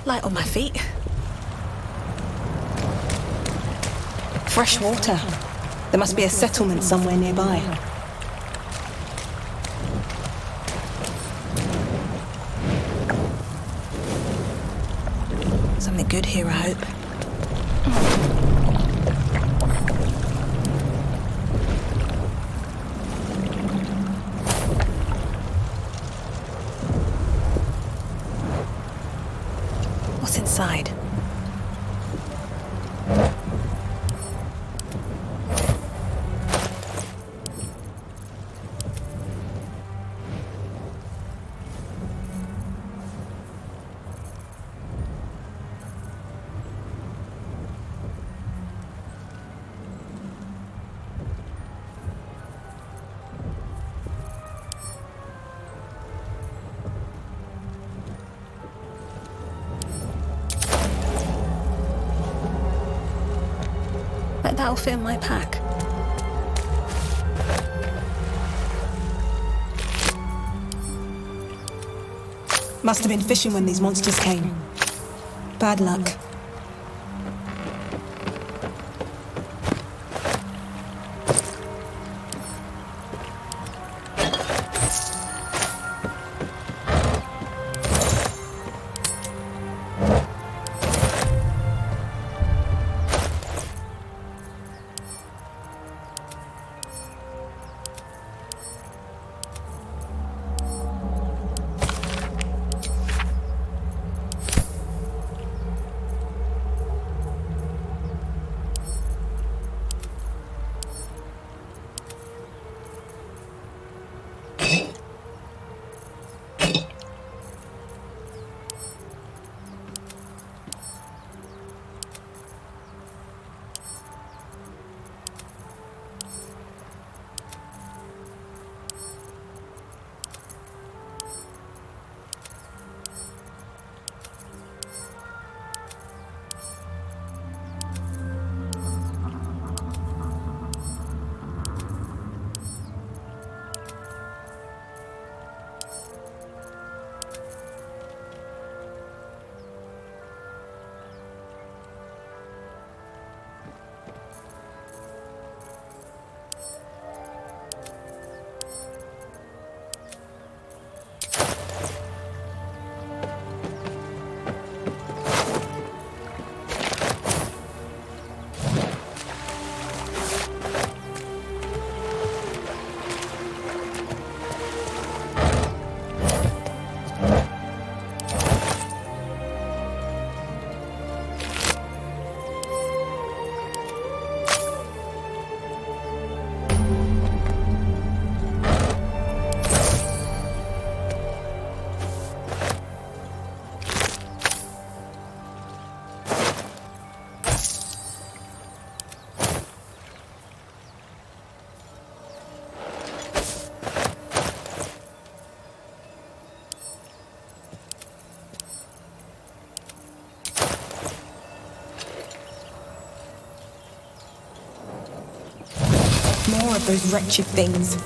Light on my feet. Fresh water. There must be a settlement somewhere nearby. Something good here, I hope. What's inside? Bet that'll fit in my pack. Must have been fishing when these monsters came. Bad luck. More of those wretched things.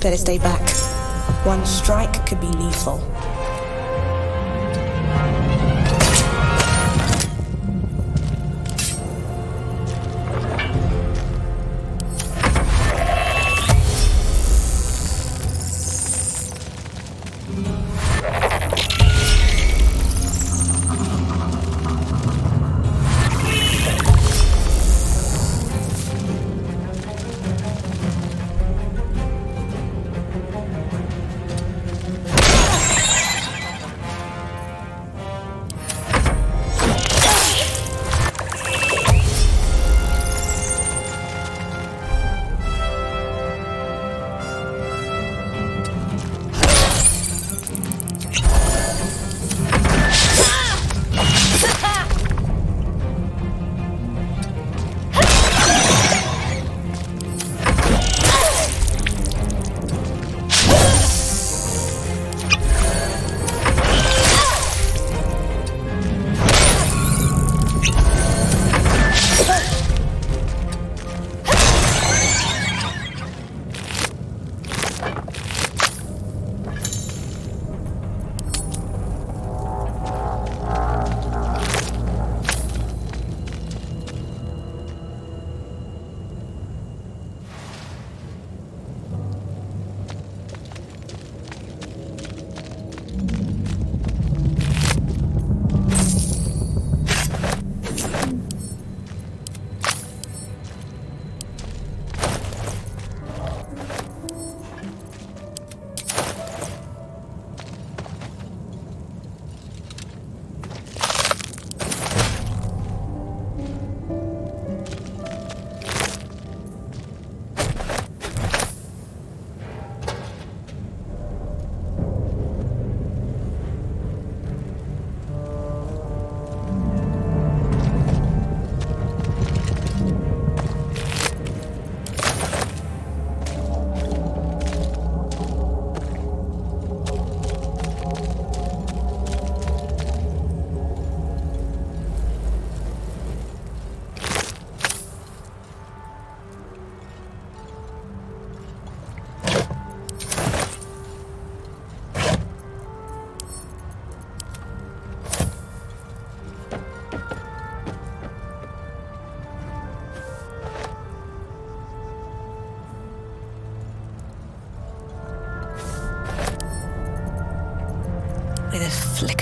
Better stay back. One strike could be lethal.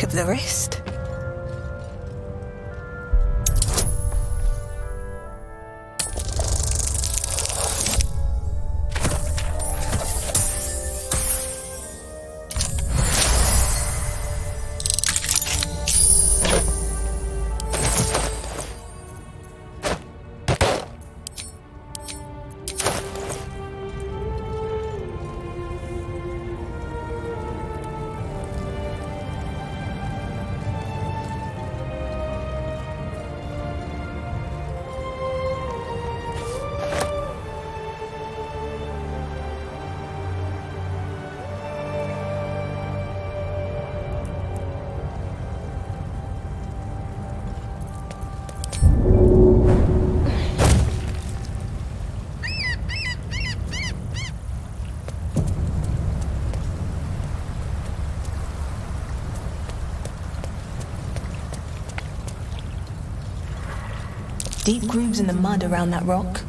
back of the wrist. Deep grooves in the mud around that rock.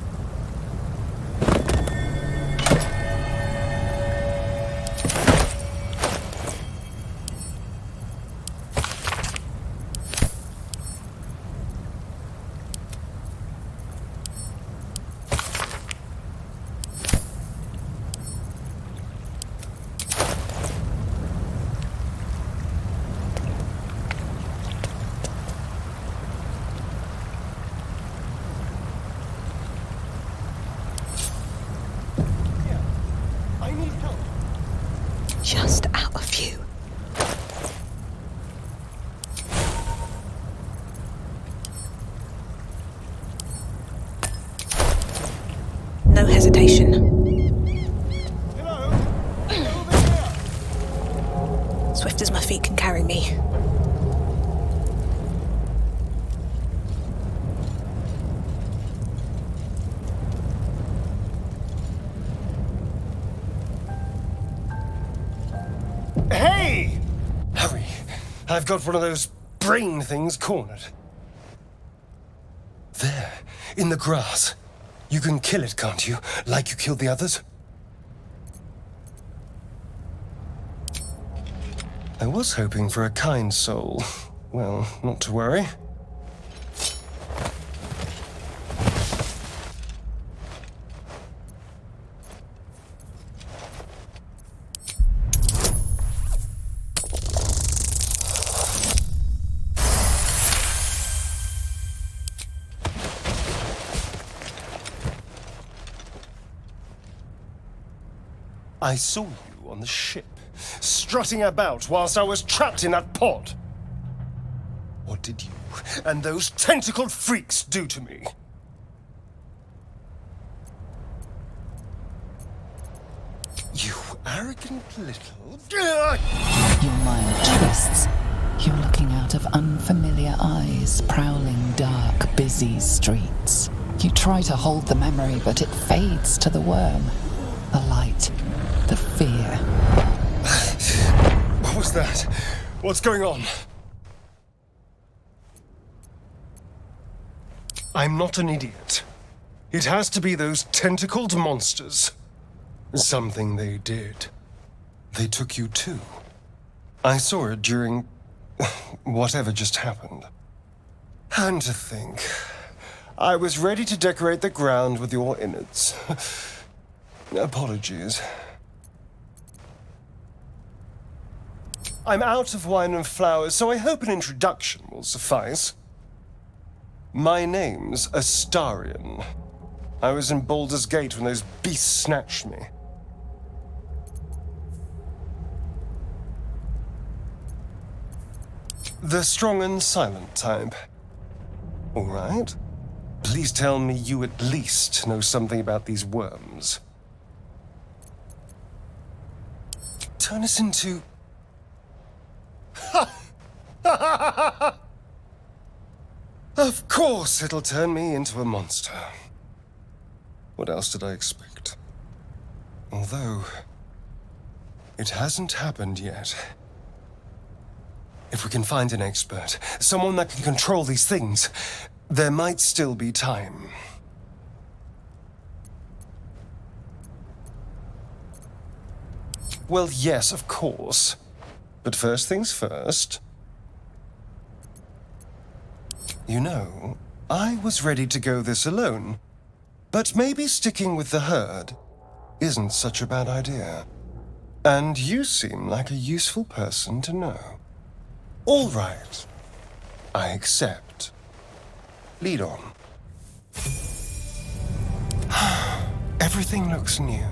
Just out of view. No hesitation. Swift as my feet can carry me. Hey! Hurry. I've got one of those brain things cornered. There, in the grass. You can kill it, can't you? Like you killed the others? I was hoping for a kind soul. Well, not to worry. I saw you on the ship, strutting about whilst I was trapped in that pod. What did you and those tentacled freaks do to me? You arrogant little... Your mind twists. You're looking out of unfamiliar eyes, prowling dark, busy streets. You try to hold the memory, but it fades to the worm. The light. The fear. What was that? What's going on? I'm not an idiot. It has to be those tentacled monsters. Something they did. They took you too. I saw it during whatever just happened. And to think, I was ready to decorate the ground with your innards. Apologies. I'm out of wine and flowers, so I hope an introduction will suffice. My name's Astarion. I was in Baldur's Gate when those beasts snatched me. The strong and silent type. All right. Please tell me you at least know something about these worms. Turn us into... Of course it'll turn me into a monster. What else did I expect? Although, it hasn't happened yet. If we can find an expert, someone that can control these things, there might still be time. Well, yes, of course. But first things first, You know, I was ready to go this alone, but maybe sticking with the herd isn't such a bad idea. And you seem like a useful person to know. All right, I accept. Lead on. Everything looks new.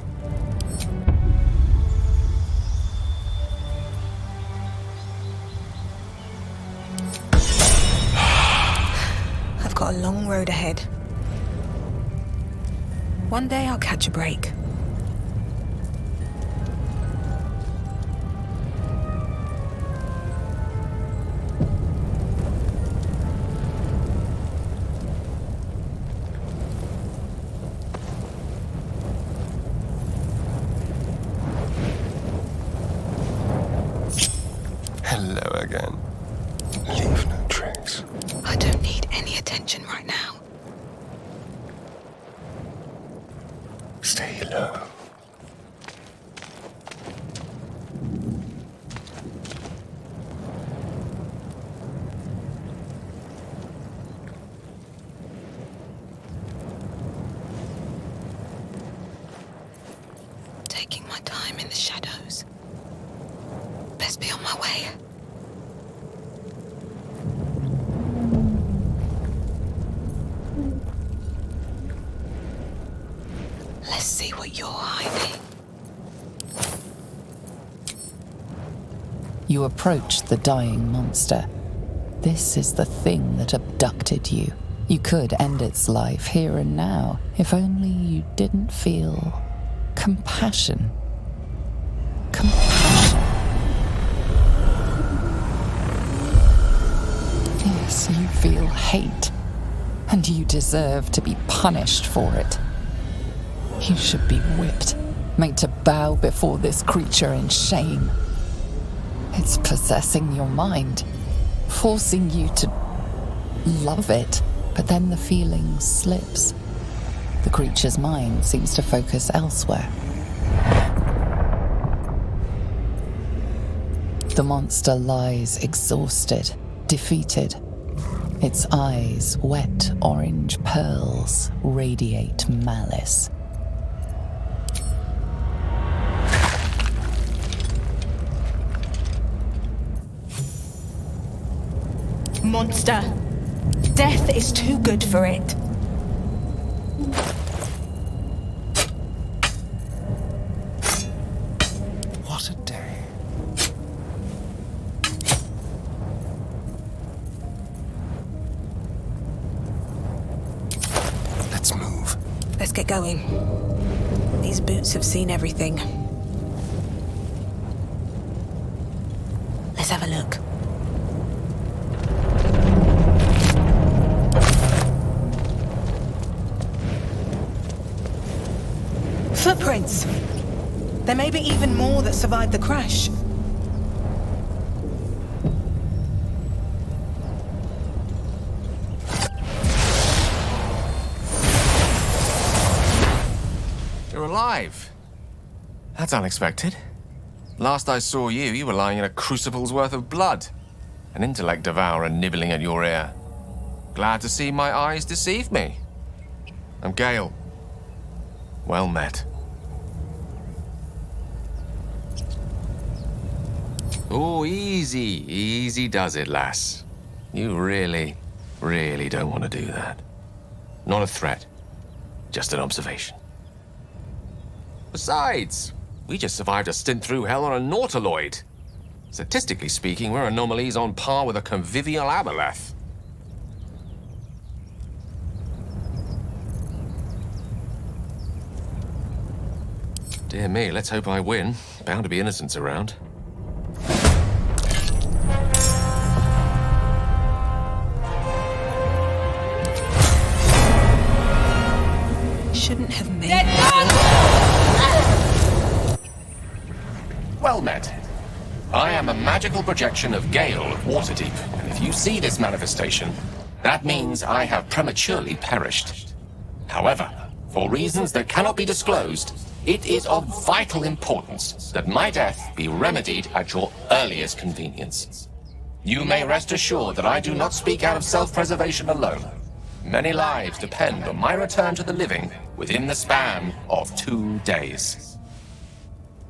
I've got a long road ahead. One day I'll catch a break. Hello again. Leave no trace. I don't need any attention right now. Stay low. Taking my time in the shadows. Best be on my way. Let's see what you're hiding. You approach the dying monster. This is the thing that abducted you. You could end its life here and now, if only you didn't feel compassion. Compassion. Yes, you feel hate, and you deserve to be punished for it. You should be whipped, made to bow before this creature in shame. It's possessing your mind, forcing you to love it, but then the feeling slips. The creature's mind seems to focus elsewhere. The monster lies exhausted, defeated. Its eyes, wet orange pearls, radiate malice. Monster. Death is too good for it. What a day. Let's move. Let's get going. These boots have seen everything. Let's have a look. Footprints. There may be even more that survived the crash. You're alive. That's unexpected. Last I saw you, you were lying in a crucible's worth of blood. An intellect devourer nibbling at your ear. Glad to see my eyes deceive me. I'm Gale. Well met. Oh, easy does it, lass. You really don't want to do that. Not a threat, just an observation. Besides, we just survived a stint through hell on a nautiloid. Statistically speaking, we're anomalies on par with a convivial aboleth. Dear me, let's hope I win. Bound to be innocents around. Shouldn't have made Well met. I am a magical projection of Gale of Waterdeep, and if you see this manifestation, that means I have prematurely perished. However, for reasons that cannot be disclosed, it is of vital importance that my death be remedied at your earliest convenience. You may rest assured that I do not speak out of self-preservation alone. Many lives depend on my return to the living within the span of 2 days.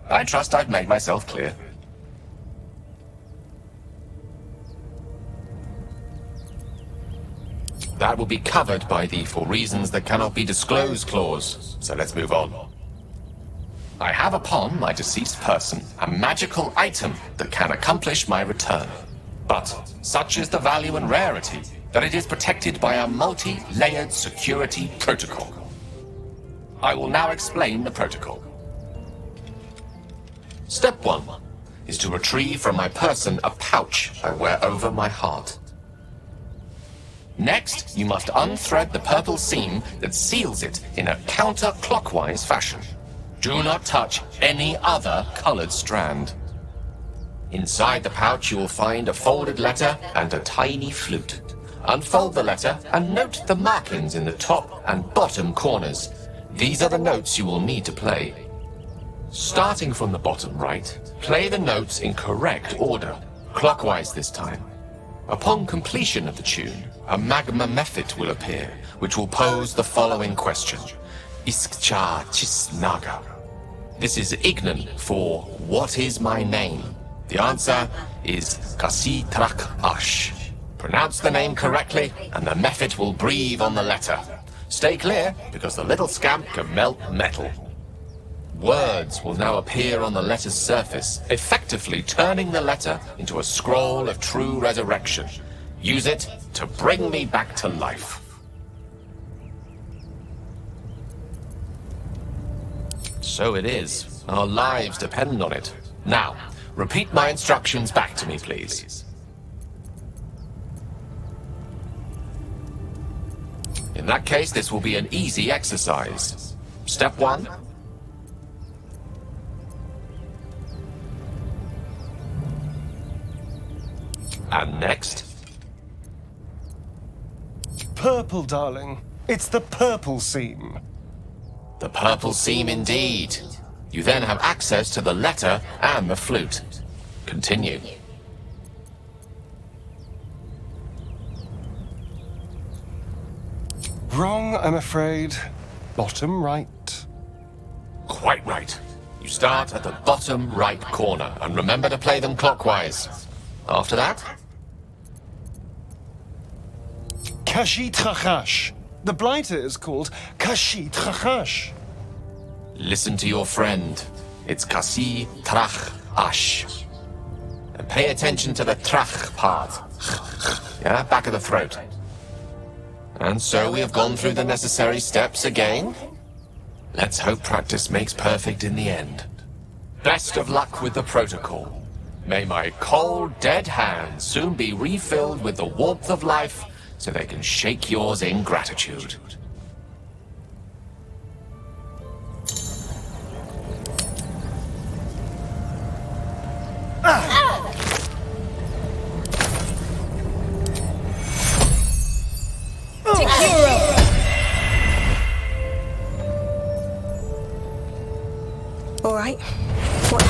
I trust I've made myself clear. That will be covered by the "for reasons that cannot be disclosed" clause, so let's move on. I have upon my deceased person a magical item that can accomplish my return. But such is the value and rarity that it is protected by a multi-layered security protocol. I will now explain the protocol. Step 1 is to retrieve from my person a pouch I wear over my heart. Next, you must unthread the purple seam that seals it in a counterclockwise fashion. Do not touch any other colored strand. Inside the pouch, you will find a folded letter and a tiny flute. Unfold the letter and note the markings in the top and bottom corners. These are the notes you will need to play. Starting from the bottom right, play the notes in correct order, clockwise this time. Upon completion of the tune, a magma method will appear, which will pose the following question. Iskcha Chisnaga. This is Ignan for "what is my name?" The answer is Kasi Trak Ash. Pronounce the name correctly, and the method will breathe on the letter. Stay clear, because the little scamp can melt metal. Words will now appear on the letter's surface, effectively turning the letter into a scroll of true resurrection. Use it to bring me back to life. So it is. Our lives depend on it. Now, repeat my instructions back to me, please. In that case, this will be an easy exercise. Step 1. And next? Purple, darling. It's the purple seam. The purple seam indeed. You then have access to the letter and the flute. Continue. Wrong, I'm afraid. Bottom right. Quite right. You start at the bottom right corner, and remember to play them clockwise. After that? Kashi Trachash. The blighter is called Kashi Trachash. Listen to your friend. It's Kasi Trach Ash. And pay attention to the trach part. Yeah, back of the throat. And so we have gone through the necessary steps again. Let's hope practice makes perfect in the end. Best of luck with the protocol. May my cold, dead hands soon be refilled with the warmth of life so they can shake yours in gratitude. All right. What?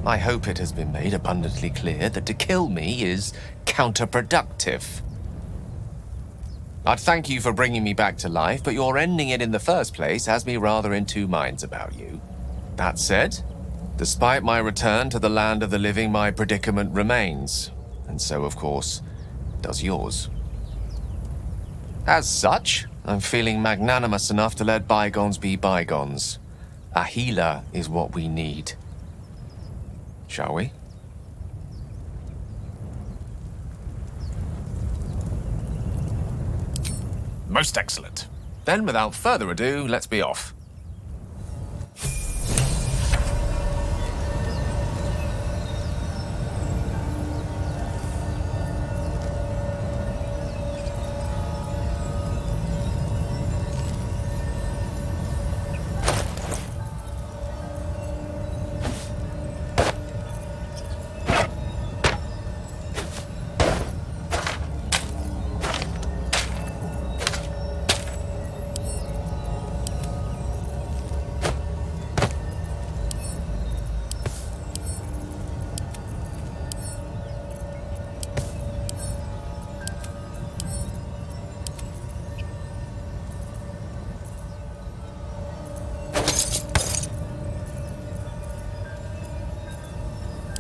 I hope it has been made abundantly clear that to kill me is counterproductive. I'd thank you for bringing me back to life, but your ending it in the first place has me rather in two minds about you. That said, despite my return to the land of the living, my predicament remains, and so, of course, does yours. As such, I'm feeling magnanimous enough to let bygones be bygones. A healer is what we need. Shall we? Most excellent. Then, without further ado, let's be off.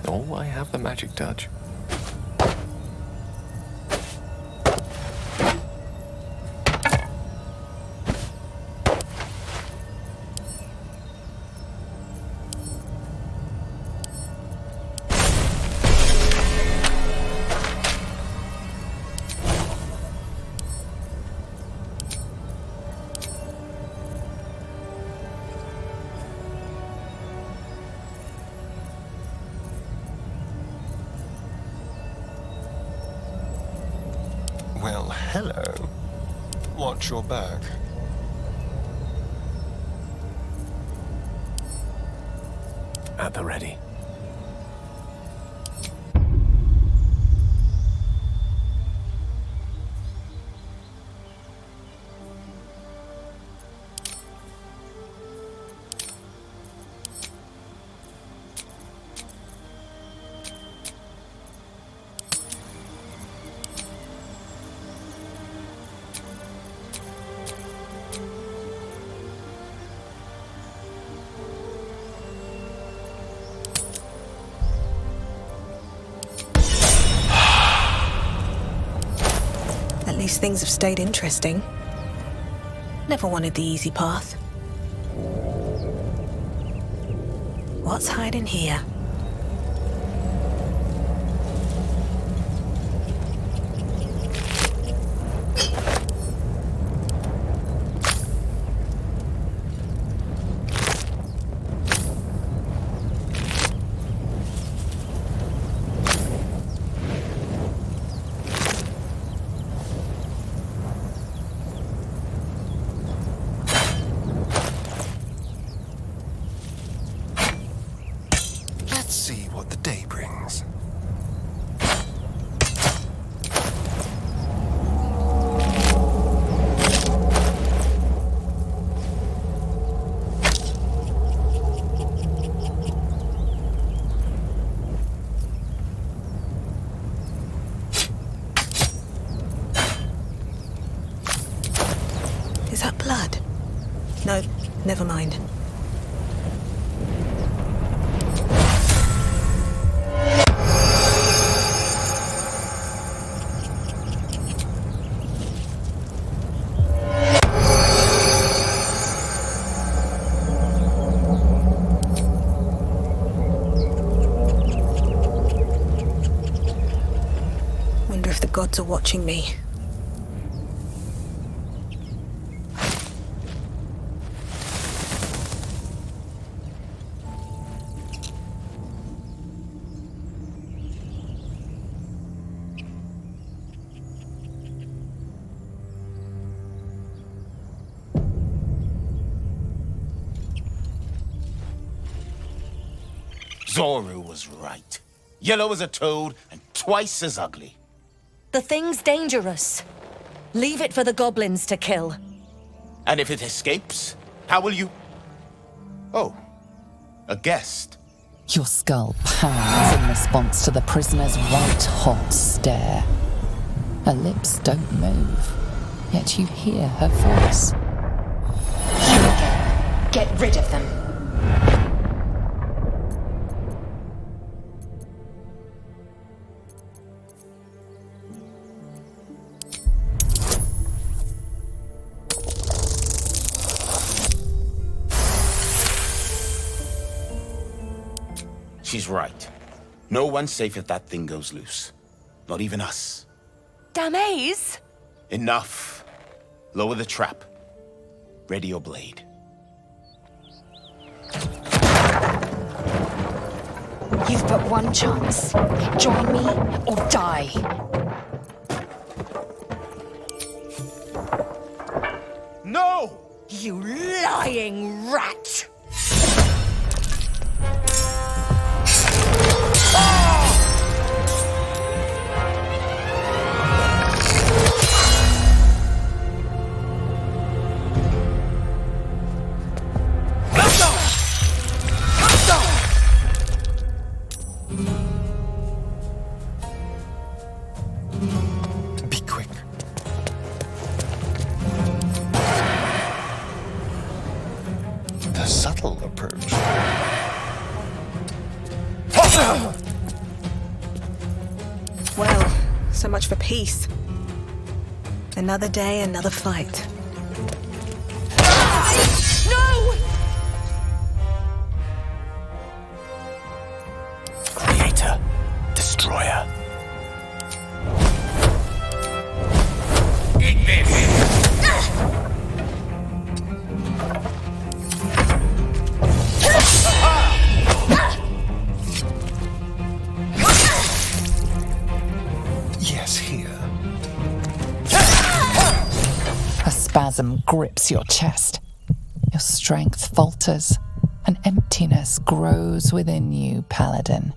Oh, I have the magic touch. Well, hello. Watch your back. At the ready. At least things have stayed interesting. Never wanted the easy path. What's hiding here? Let's see what the day brings. Is that blood? No, never mind. Wonder if the gods are watching me. Zoru was right. Yellow as a toad and twice as ugly. The thing's dangerous. Leave it for the goblins to kill. And if it escapes, how will you... Oh, a guest. Your skull pounds in response to the prisoner's white-hot stare. Her lips don't move, yet you hear her voice. Get rid of them. She's right. No one's safe if that thing goes loose. Not even us. Damaze? Enough. Lower the trap. Ready your blade. You've but one chance. Join me or die. No! You lying rat! Be quick. The subtle approach. So much for peace. Another day, another fight. No! Creator, destroyer. Eat this! Yes, here. A spasm grips your chest. Your strength falters. An emptiness grows within you, Paladin.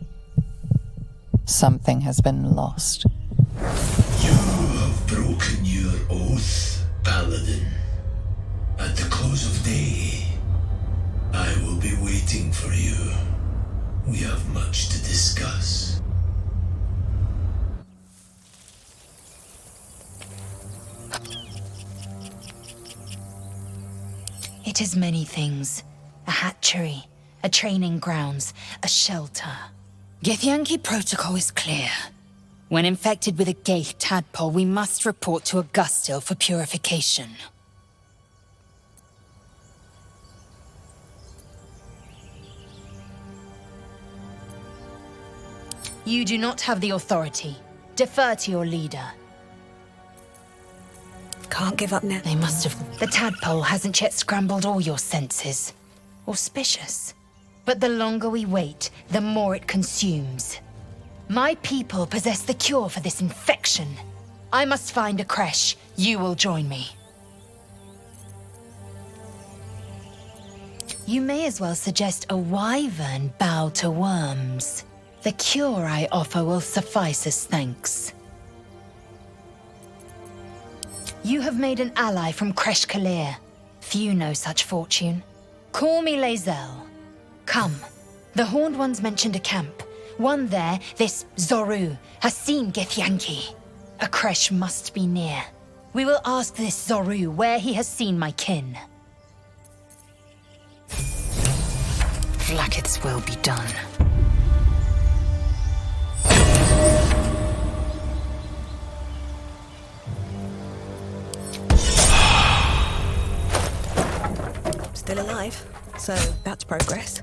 Something has been lost. You have broken your oath, Paladin. At the close of day, I will be waiting for you. We have much to discuss. It is many things. A hatchery, a training grounds, a shelter. Githyanki protocol is clear. When infected with a Geich tadpole, we must report to Augustil for purification. You do not have the authority. Defer to your leader. Can't give up now. They must have... The tadpole hasn't yet scrambled all your senses. Auspicious. But the longer we wait, the more it consumes. My people possess the cure for this infection. I must find a creche. You will join me. You may as well suggest a wyvern bow to worms. The cure I offer will suffice as thanks. You have made an ally from Kresh Kalir. Few know such fortune. Call me Lae'zel. Come. The Horned Ones mentioned a camp. One there, this Zoru, has seen Githyanki. A Kresh must be near. We will ask this Zoru where he has seen my kin. Like its will be done. Still alive, so that's progress.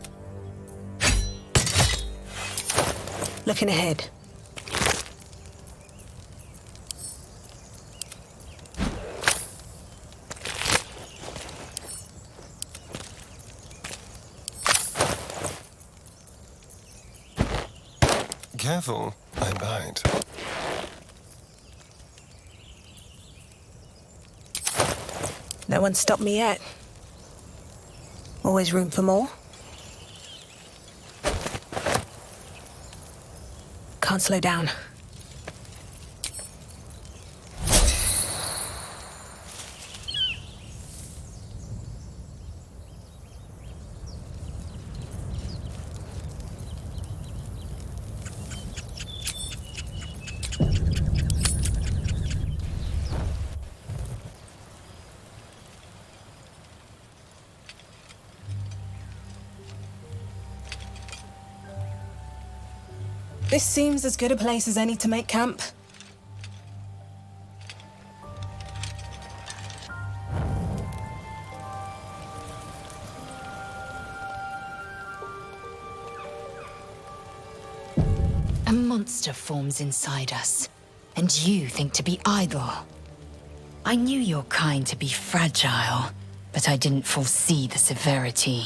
Looking ahead. Careful, I bite. No one's stopped me yet. Always room for more. Can't slow down. This seems as good a place as any to make camp. A monster forms inside us, and you think to be idle. I knew your kind to be fragile, but I didn't foresee the severity.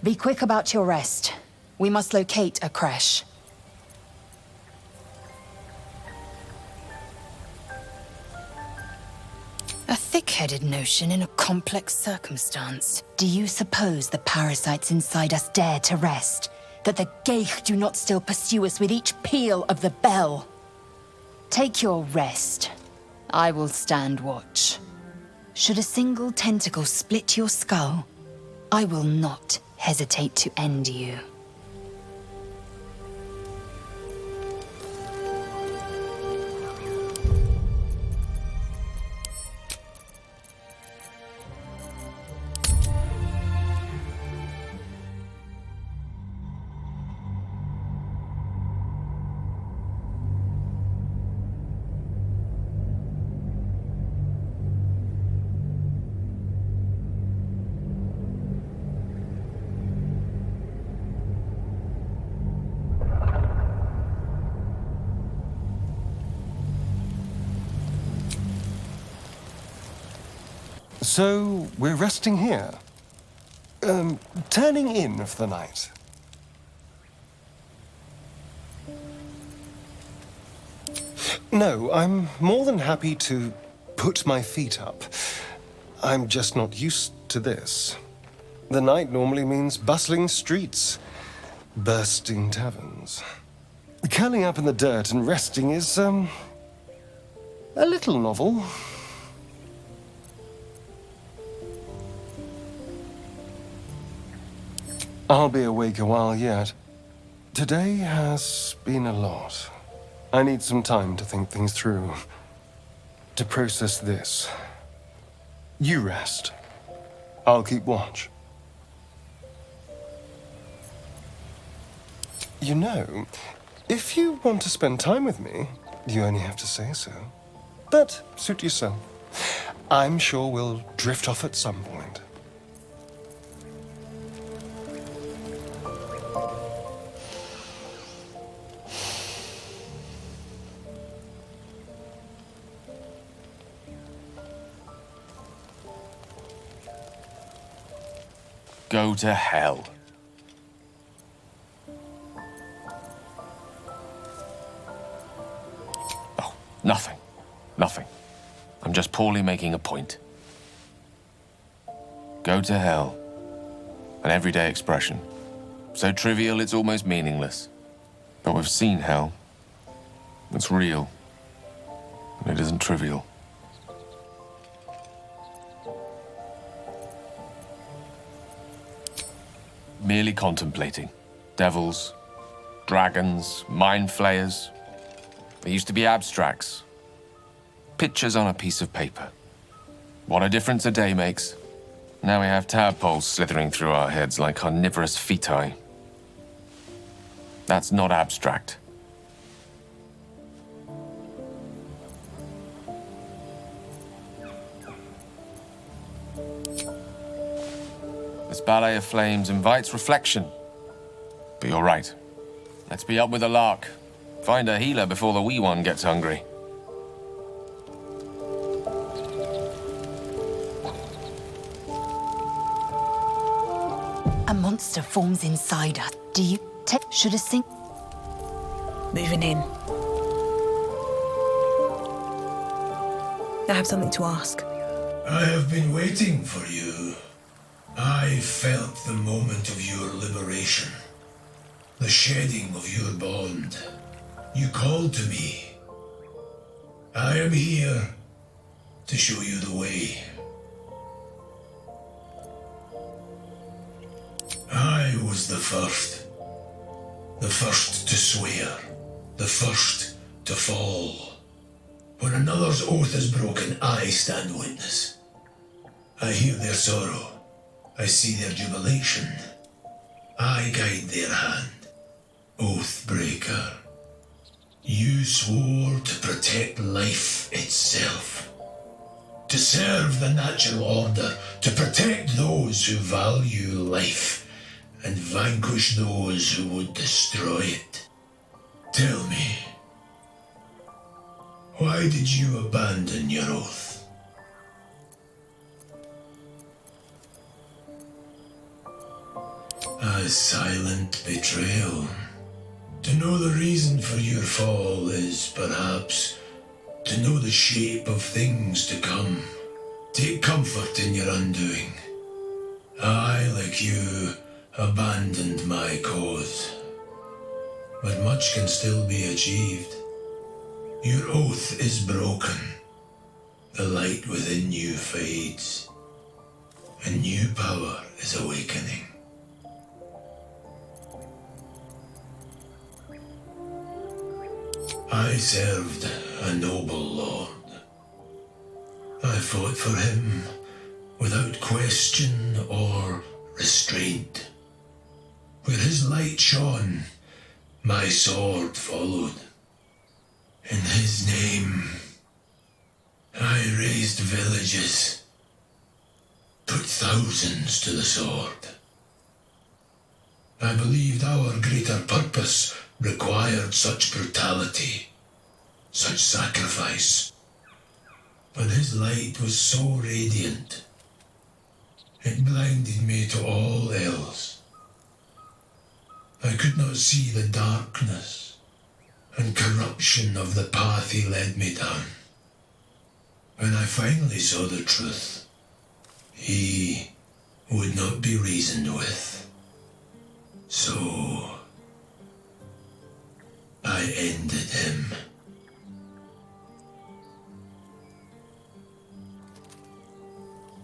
Be quick about your rest. We must locate a creche. A thick-headed notion in a complex circumstance. Do you suppose the parasites inside us dare to rest? That the Geich do not still pursue us with each peal of the bell? Take your rest. I will stand watch. Should a single tentacle split your skull, I will not hesitate to end you. So, we're resting here. Turning in for the night. No, I'm more than happy to put my feet up. I'm just not used to this. The night normally means bustling streets, bursting taverns. Curling up in the dirt and resting is, a little novel. I'll be awake a while yet. Today has been a lot. I need some time to think things through, to process this. You rest. I'll keep watch. You know, if you want to spend time with me, you only have to say so. But suit yourself. I'm sure we'll drift off at some point. Go to hell. Oh, nothing. Nothing. I'm just poorly making a point. Go to hell. An everyday expression. So trivial it's almost meaningless. But we've seen hell. It's real. And it isn't trivial. Merely contemplating. Devils, dragons, mind flayers. They used to be abstracts. Pictures on a piece of paper. What a difference a day makes. Now we have tadpoles slithering through our heads like carnivorous feti. That's not abstract. This ballet of flames invites reflection. But you're right. Let's be up with the lark. Find a healer before the wee one gets hungry. A monster forms inside us. Do you should a sink? Moving in. I have something to ask. I have been waiting for you. I felt the moment of your liberation. The shedding of your bond. You called to me. I am here to show you the way. I was the first to swear, the first to fall. When another's oath is broken, I stand witness. I hear their sorrow, I see their jubilation. I guide their hand, oath breaker. You swore to protect life itself, to serve the natural order, to protect those who value life, and vanquish those who would destroy it. Tell me, why did you abandon your oath? A silent betrayal. To know the reason for your fall is, perhaps, to know the shape of things to come. Take comfort in your undoing. I, like you, abandoned my cause. But much can still be achieved. Your oath is broken. The light within you fades. A new power is awakening. I served a noble lord. I fought for him without question or restraint. Where his light shone, my sword followed. In his name, I raised villages, put thousands to the sword. I believed our greater purpose required such brutality, such sacrifice. But his light was so radiant, It blinded me to all else. I could not see the darkness and corruption of the path he led me down. When I finally saw the truth, he would not be reasoned with. So I ended him.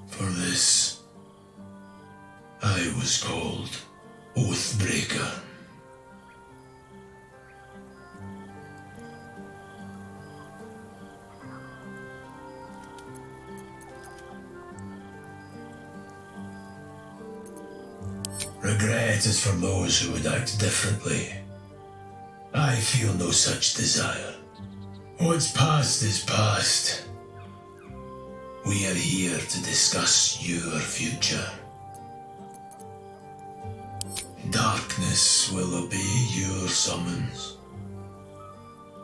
For this, I was called Oathbreaker. Regret is for those who would act differently. I feel no such desire. What's past is past. We are here to discuss your future. Darkness will obey your summons.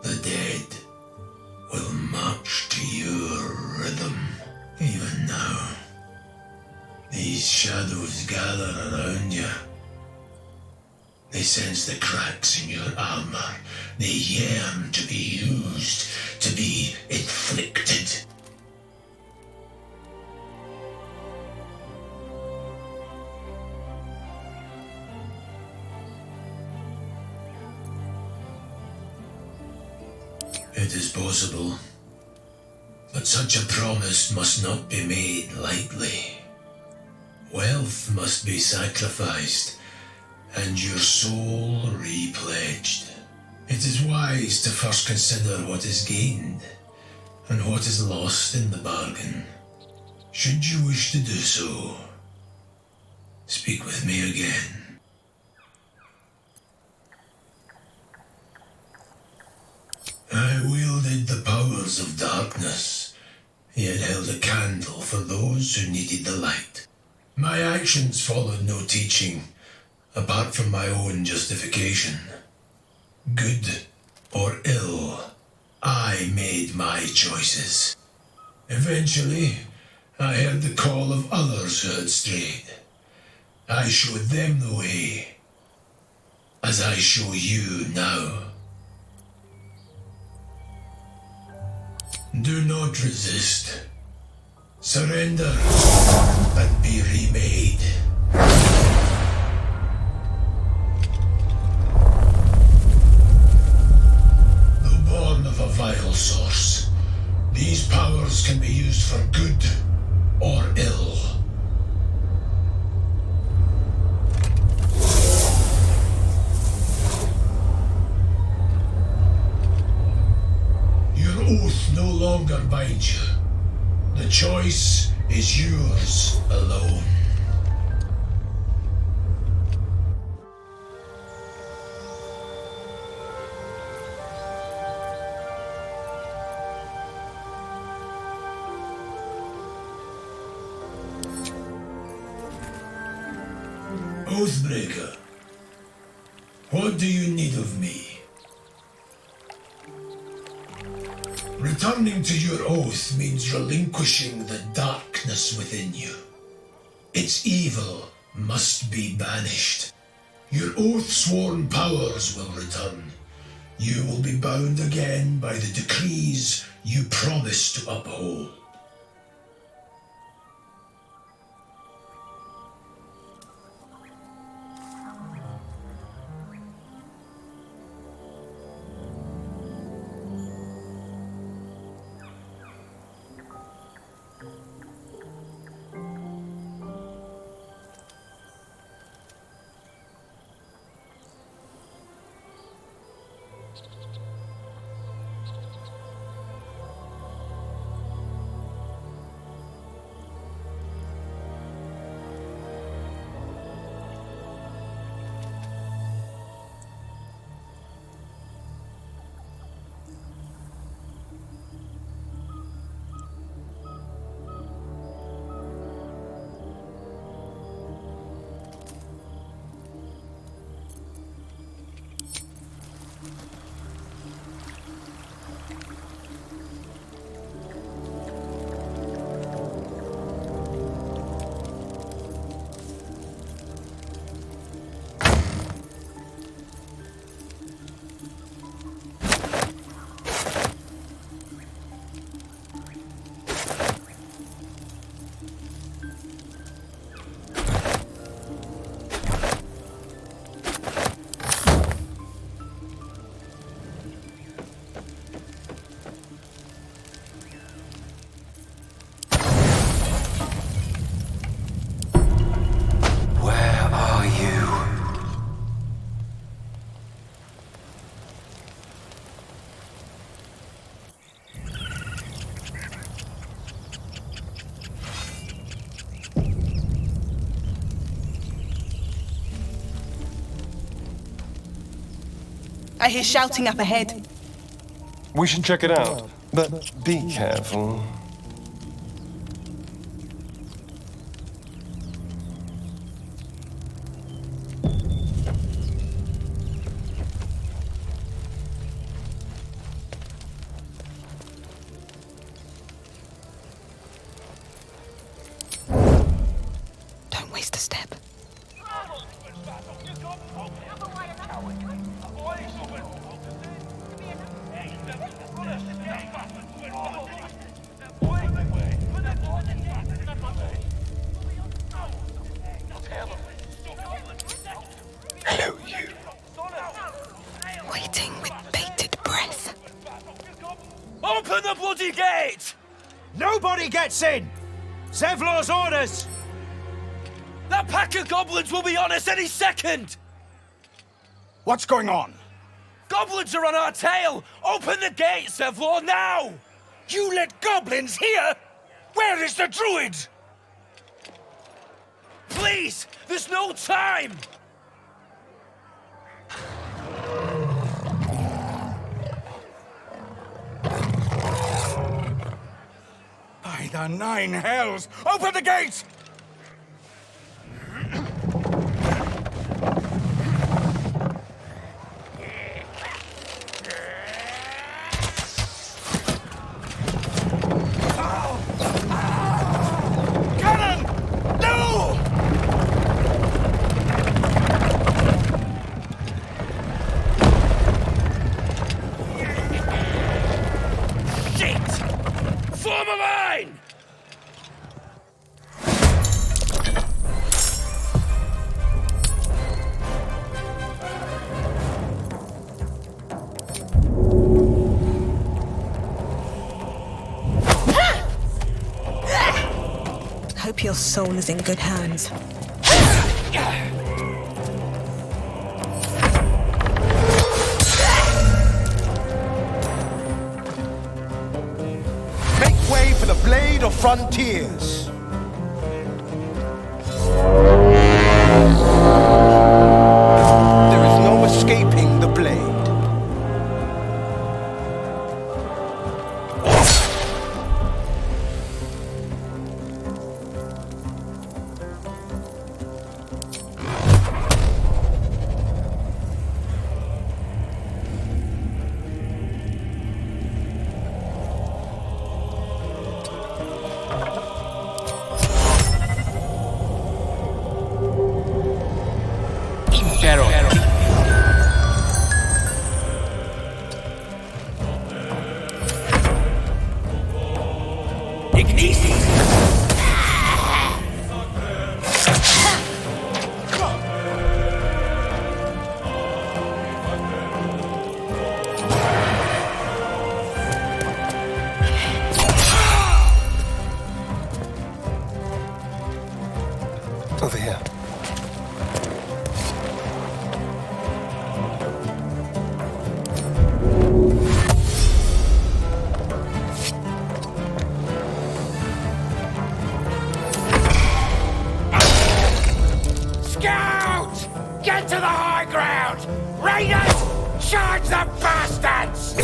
The dead will march to your rhythm. Even now, these shadows gather around you. They sense the cracks in your armor. They yearn to be used, to be inflicted. It is possible, but such a promise must not be made lightly. Wealth must be sacrificed, and your soul repledged. It is wise to first consider what is gained, and what is lost in the bargain. Should you wish to do so, speak with me again. I wielded the powers of darkness, yet held a candle for those who needed the light. My actions followed no teaching, apart from my own justification. Good or ill, I made my choices. Eventually, I heard the call of others who had strayed. I showed them the way, as I show you now. Do not resist. Surrender and be remade. Though born of a vile source, these powers can be used for good or ill. Your oath no longer binds you. The choice is yours alone. Oathbreaker, what do you need of me? Returning to your oath means relinquishing the darkness within you. Its evil must be banished. Your oath-sworn powers will return. You will be bound again by the decrees you promised to uphold. I hear shouting up ahead. We should check it out, but be careful. Don't waste a step. Hello, you. Waiting with bated breath. Open the bloody gate! Nobody gets in! Zevlor's orders! That pack of goblins will be on us any second! What's going on? Goblins are on our tail! Open the gate, Zevlor, now! You let goblins here? Where is the druid? Please! There's no time! By the nine hells! Open the gate! Cannon! No! Shit! Form a line! Hope your soul is in good hands. Make way for the Blade of Frontiers! There is no escaping the Blade. Over here. Scout! Get to the high ground! Raiders! Charge the bastards!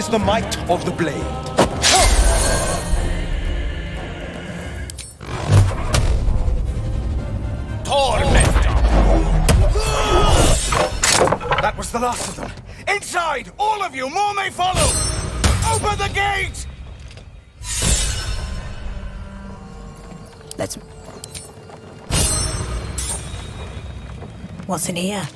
the might of the blade. That was the last of them. Inside! All of you! More may follow! Open the gate! Let's... What's in here?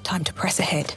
Time to press ahead.